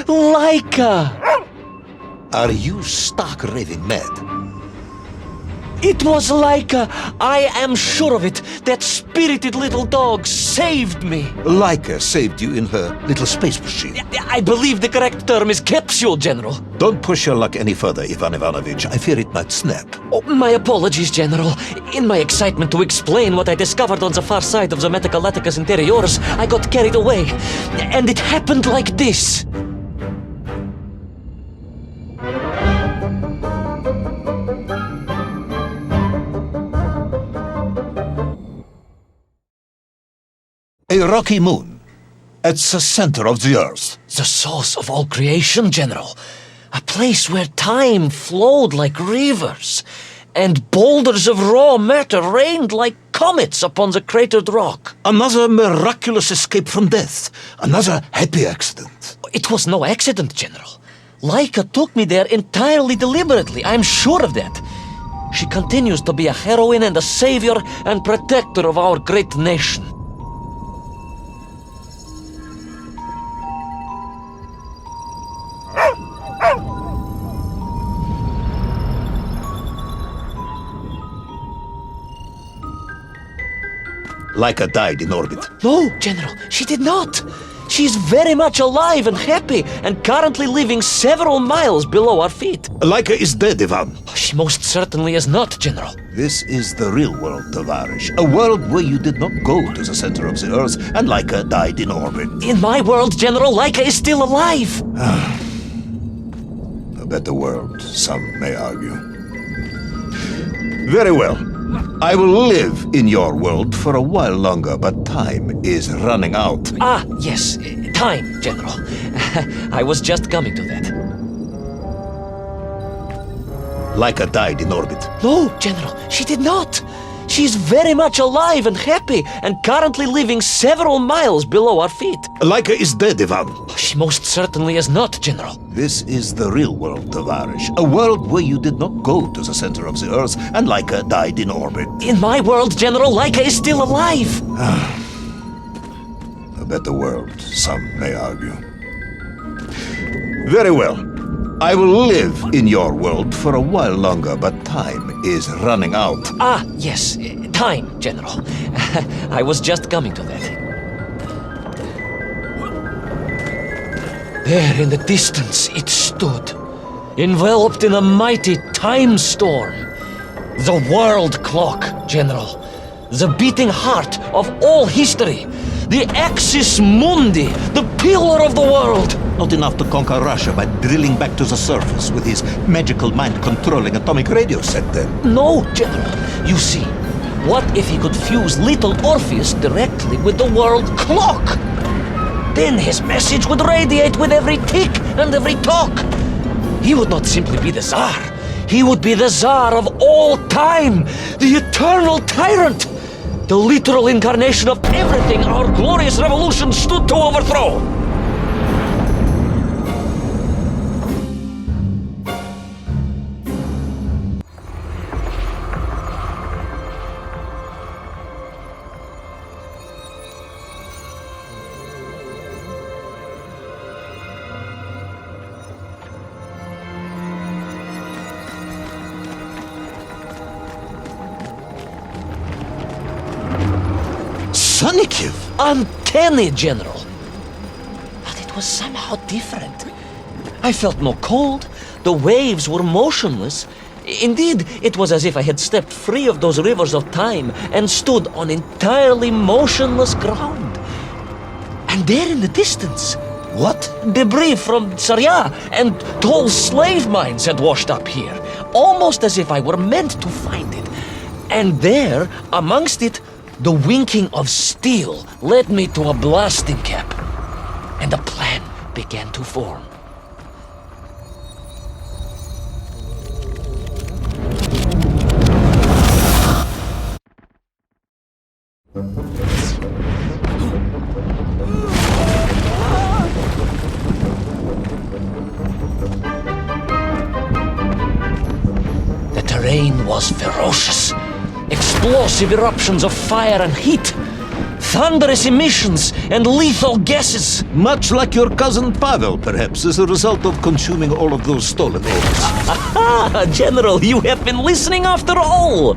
Laika! Are you stark raving mad? It was Laika! I am sure of it! That spirited little dog saved me! Laika saved you in her little space machine. I believe the correct term is capsule, General. Don't push your luck any further, Ivan Ivanovich. I fear it might snap. Oh, my apologies, General. In my excitement to explain what I discovered on the far side of the Metacalaticus Interiors, I got carried away. And it happened like this. A rocky moon. It's the center of the Earth. The source of all creation, General. A place where time flowed like rivers, and boulders of raw matter rained like comets upon the cratered rock. Another miraculous escape from death. Another happy accident. It was no accident, General. Laika took me there entirely deliberately. I'm sure of that. She continues to be a heroine and a savior and protector of our great nation. Laika died in orbit. No, General, she did not. She's very much alive and happy, and currently living several miles below our feet. Laika is dead, Ivan. She most certainly is not, General. This is the real world, Tovarish. A world where you did not go to the center of the Earth, and Laika died in orbit. In my world, General, Laika is still alive. A better world, some may argue. Very well. I will live in your world for a while longer, but time is running out. Ah, yes, time, General. I was just coming to that. Laika died in orbit. No, General, she did not. She's very much alive and happy, and currently living several miles below our feet. Laika is dead, Ivan. She most certainly is not, General. This is the real world, Tovarish. A world where you did not go to the center of the Earth, and Laika died in orbit. In my world, General, Laika is still alive. A better world, some may argue. Very well. I will live in your world for a while longer, but time is running out. Ah, yes, time, General. I was just coming to that. There in the distance it stood, enveloped in a mighty time storm. The world clock, General. The beating heart of all history. The axis mundi, the pillar of the world. Not enough to conquer Russia by drilling back to the surface with his magical mind-controlling atomic radio set then. No, General. You see, what if he could fuse little Orpheus directly with the world clock? Then his message would radiate with every tick and every tock. He would not simply be the Tsar. He would be the Tsar of all time, the eternal tyrant, the literal incarnation of everything our glorious revolution stood to overthrow. Sonikiv! Antennae, General. But it was somehow different. I felt no cold. The waves were motionless. Indeed, it was as if I had stepped free of those rivers of time and stood on entirely motionless ground. And there in the distance, What? debris from Tsarya and tall slave mines had washed up here, almost as if I were meant to find it. And there, amongst it, the winking of steel led me to a blasting cap, and a plan began to form. The terrain was ferocious. Explosive eruptions of fire and heat. thunderous emissions, and lethal gases. Much like your cousin Pavel, perhaps, as a result of consuming all of those stolen eggs. Aha! General, you have been listening after all!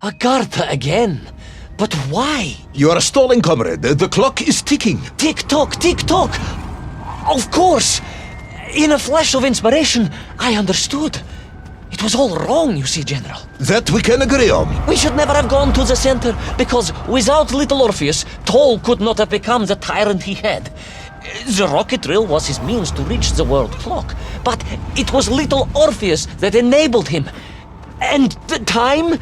Agartha again? But why? You are stalling, comrade. The clock is ticking. Tick-tock, tick-tock! Of course! In a flash of inspiration, I understood. It was all wrong, you see, General. That we can agree on. We should never have gone to the center, because without little Orpheus, Toll could not have become the tyrant he had. The rocket drill was his means to reach the world clock, but it was little Orpheus that enabled him. And the time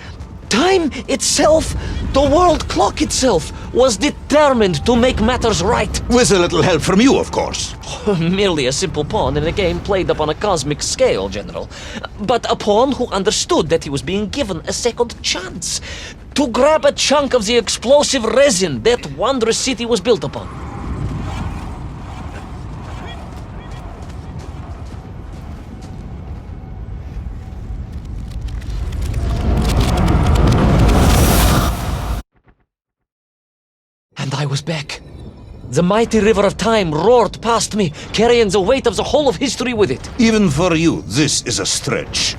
itself, the world clock itself, was determined to make matters right. With a little help from you, of course. Merely a simple pawn in a game played upon a cosmic scale, General. But a pawn who understood that he was being given a second chance to grab a chunk of the explosive resin that wondrous city was built upon. And I was back. The mighty river of time roared past me, carrying the weight of the whole of history with it. Even for you, this is a stretch.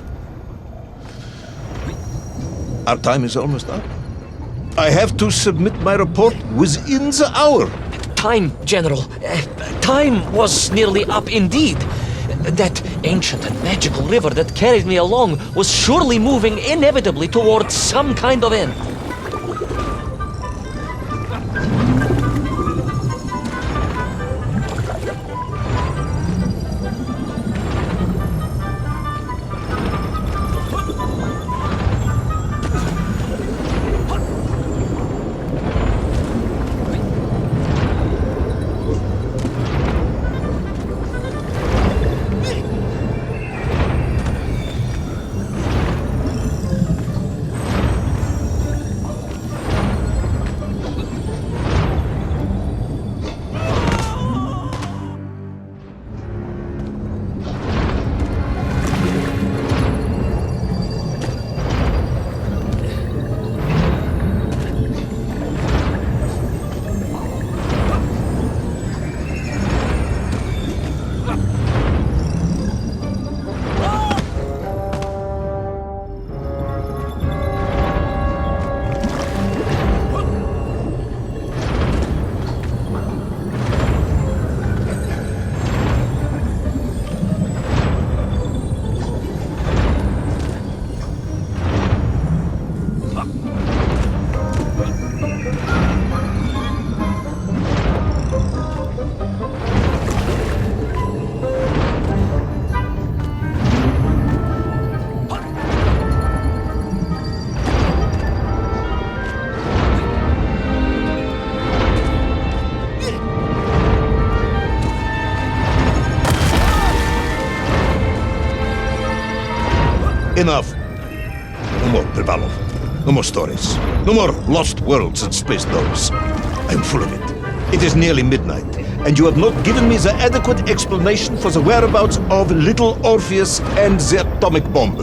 Our time is almost up. I have to submit my report within the hour. Time, General. Time was nearly up indeed. That ancient and magical river that carried me along was surely moving inevitably towards some kind of end. Enough. No more, Privalov. No more stories. No more lost worlds and space dogs. I'm full of it. It is nearly midnight, and you have not given me the adequate explanation for the whereabouts of little Orpheus and the atomic bomb.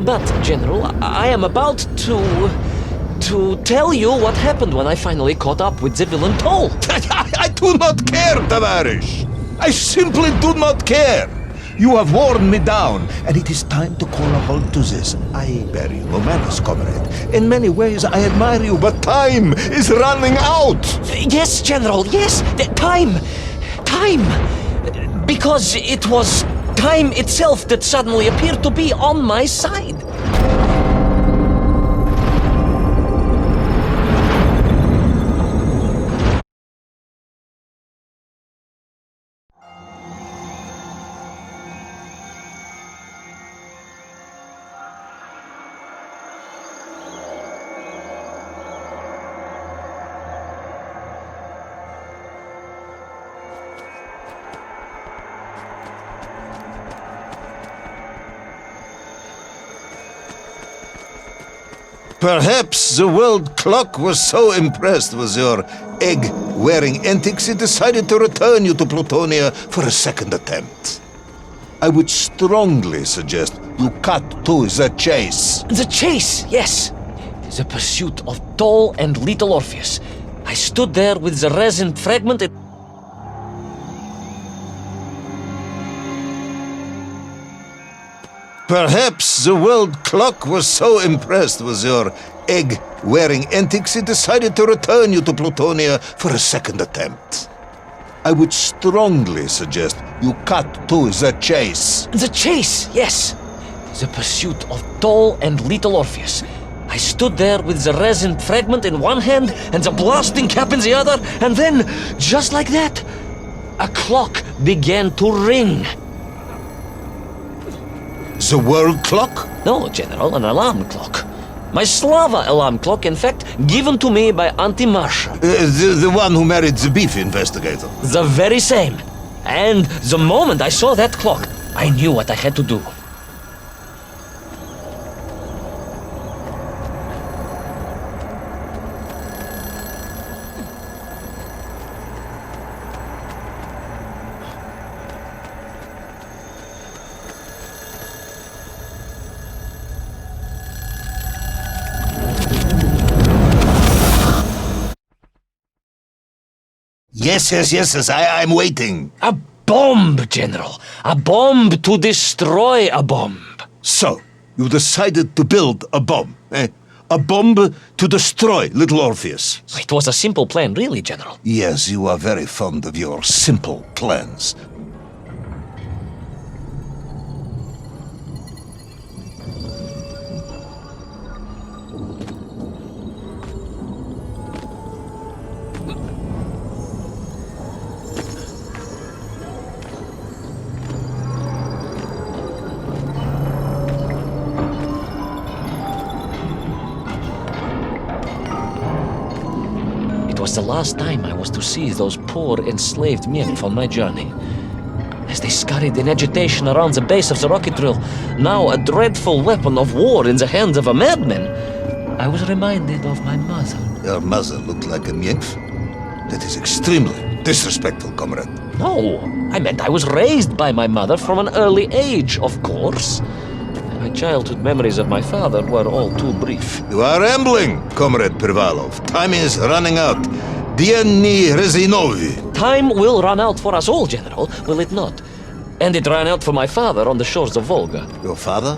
But, General, I am about to tell you what happened when I finally caught up with the villain Toll. I do not care, Tavarish. I simply do not care. You have worn me down, and it is time to call a halt to this. I bear you no malice, comrade. In many ways, I admire you, but time is running out. Yes, General, yes. Time. Because it was time itself that suddenly appeared to be on my side. Perhaps the world clock was so impressed with your egg-wearing antics it decided to return you to Plutonia for a second attempt. I would strongly suggest you cut to the chase. The chase, yes. The pursuit of Toll and little Orpheus. I stood there with the resin fragment and... Perhaps the world clock was so impressed with your egg-wearing antics it decided to return you to Plutonia for a second attempt. I would strongly suggest you cut to the chase. The chase, yes. The pursuit of Toll and little Orpheus. I stood there with the resin fragment in one hand and the blasting cap in the other, and then, just like that, a clock began to ring. The world clock? No, General, an alarm clock. My Slava alarm clock, in fact, given to me by Auntie Marsha. The one who married the beef investigator. The very same. And the moment I saw that clock, I knew what I had to do. Yes, I'm waiting. A bomb, General. A bomb to destroy a bomb. So, you decided to build a bomb, eh? A bomb to destroy little Orpheus. It was a simple plan, really, General. Yes, you are very fond of your simple plans. It was the last time I was to see those poor enslaved men on my journey. As they scurried in agitation around the base of the rocket drill, now a dreadful weapon of war in the hands of a madman, I was reminded of my mother. Your mother looked like a nymph? That is extremely disrespectful, comrade. No, I meant I was raised by my mother from an early age, of course. My childhood memories of my father were all too brief. You are rambling, Comrade Privalov. Time is running out. Dieni Rezinovi. Time will run out for us all, General, will it not? And it ran out for my father on the shores of Volga. Your father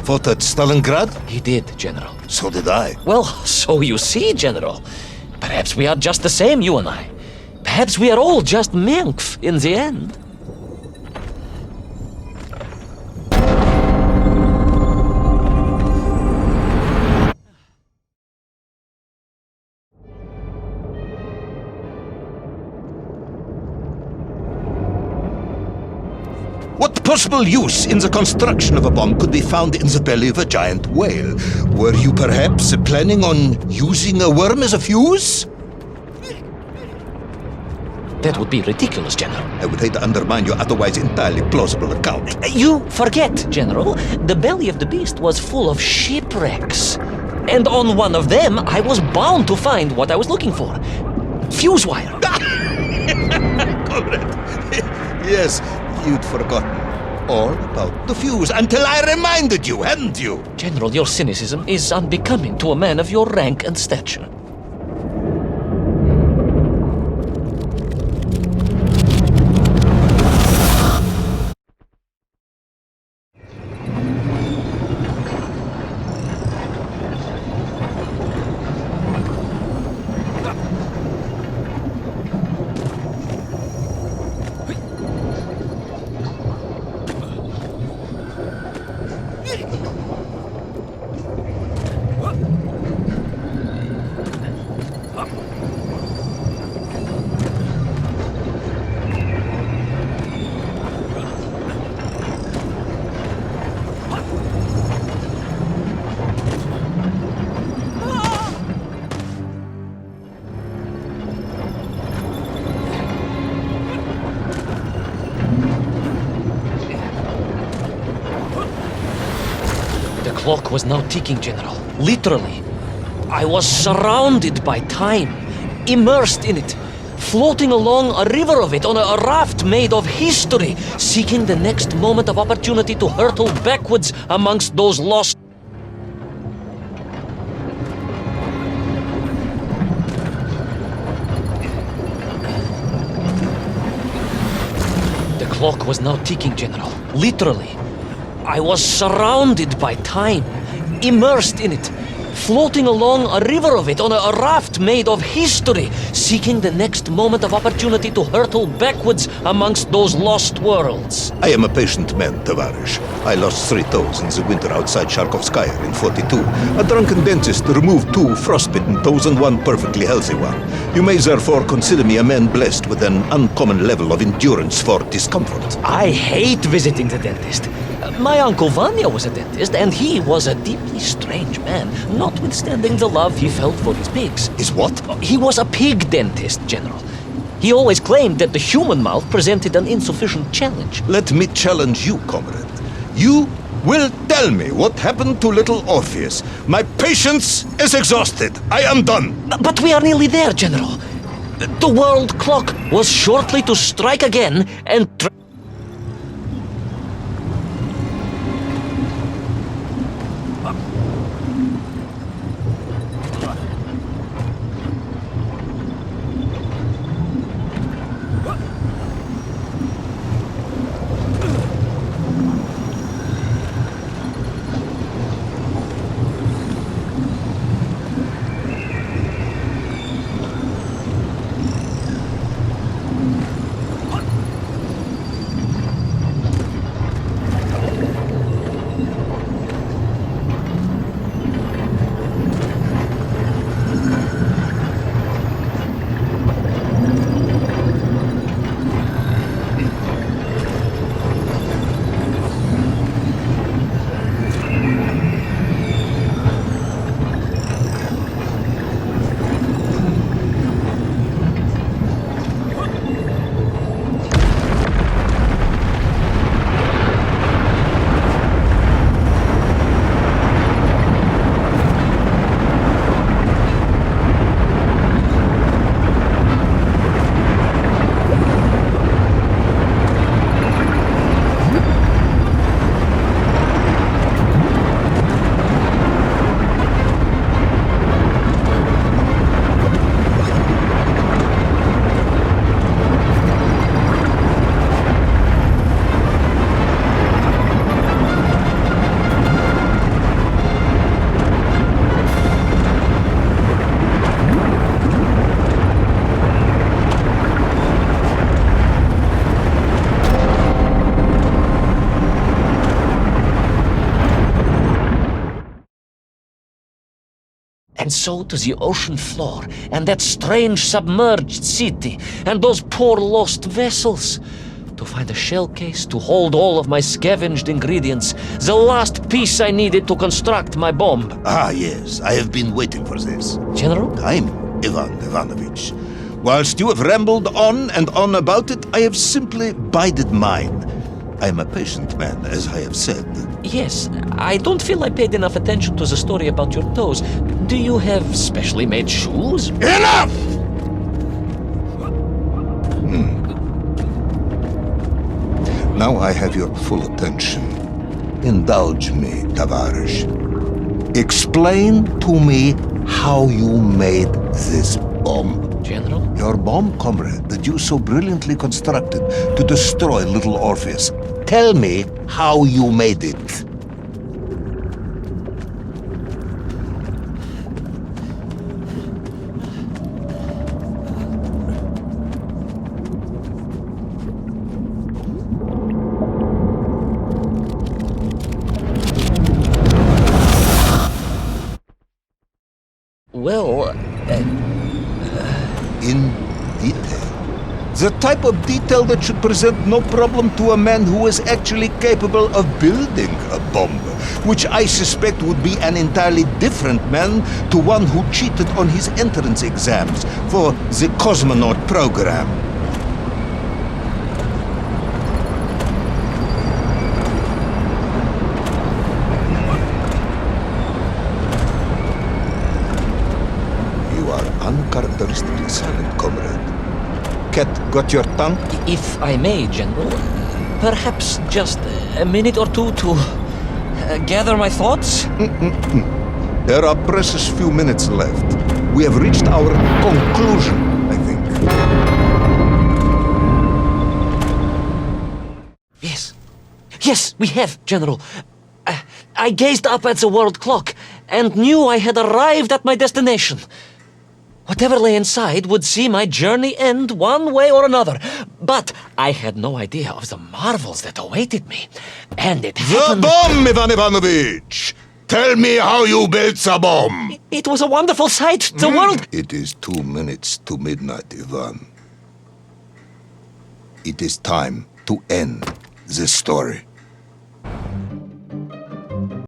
fought at Stalingrad? He did, General. So did I. Well, so you see, General. Perhaps we are just the same, you and I. Perhaps we are all just Menkf in the end. What possible use in the construction of a bomb could be found in the belly of a giant whale? Were you perhaps planning on using a worm as a fuse? That would be ridiculous, General. I would hate to undermine your otherwise entirely plausible account. You forget, General. The belly of the beast was full of shipwrecks. And on one of them, I was bound to find what I was looking for. Fuse wire. Comrade. Yes, you'd forgotten all about the fuse until I reminded you, hadn't you? General, your cynicism is unbecoming to a man of your rank and stature. The clock was now ticking, General. Literally. I was surrounded by time, immersed in it, floating along a river of it on a raft made of history, seeking the next moment of opportunity to hurtle backwards amongst those lost. The clock was now ticking, General. Literally. I was surrounded by time, immersed in it, floating along a river of it on a raft made of history, seeking the next moment of opportunity to hurtle backwards amongst those lost worlds. I am a patient man, Tavarish. I lost 3 toes in the winter outside Sharkovskaya in 42. A drunken dentist removed 2 frostbitten toes and 1 perfectly healthy one. You may therefore consider me a man blessed with an uncommon level of endurance for discomfort. I hate visiting the dentist. My uncle Vanya was a dentist, and he was a deeply strange man, notwithstanding the love he felt for his pigs. Is what? He was a pig dentist, General. He always claimed that the human mouth presented an insufficient challenge. Let me challenge you, comrade. You will tell me what happened to little Orpheus. My patience is exhausted. I am done. But we are nearly there, General. The world clock was shortly to strike again, and... And so to the ocean floor, and that strange submerged city, and those poor lost vessels. To find a shell case to hold all of my scavenged ingredients, the last piece I needed to construct my bomb. Ah, yes, I have been waiting for this. General? Time, Ivan Ivanovich. Whilst you have rambled on and on about it, I have simply bided mine. I am a patient man, as I have said. Yes, I don't feel I paid enough attention to the story about your toes. Do you have specially made shoes? Enough! Now I have your full attention. Indulge me, Tavares. Explain to me how you made this bomb. General? Your bomb, comrade, that you so brilliantly constructed to destroy little Orpheus. Tell me how you made it. Well, In detail. The type of detail that should present no problem to a man who is actually capable of building a bomb, which I suspect would be an entirely different man to one who cheated on his entrance exams for the cosmonaut program. You are uncharacteristically silent, comrade. Cat, got your tongue? if I may, General, perhaps just a minute or two to gather my thoughts? There are precious few minutes left. We have reached our conclusion, I think. Yes, we have, General. I gazed up at the world clock and knew I had arrived at my destination. Whatever lay inside would see my journey end one way or another. But I had no idea of the marvels that awaited me. And it The happened... bomb, Ivan Ivanovich! Tell me how you built the bomb! It was a wonderful sight. The world... It is 2 minutes to midnight, Ivan. It is time to end the story.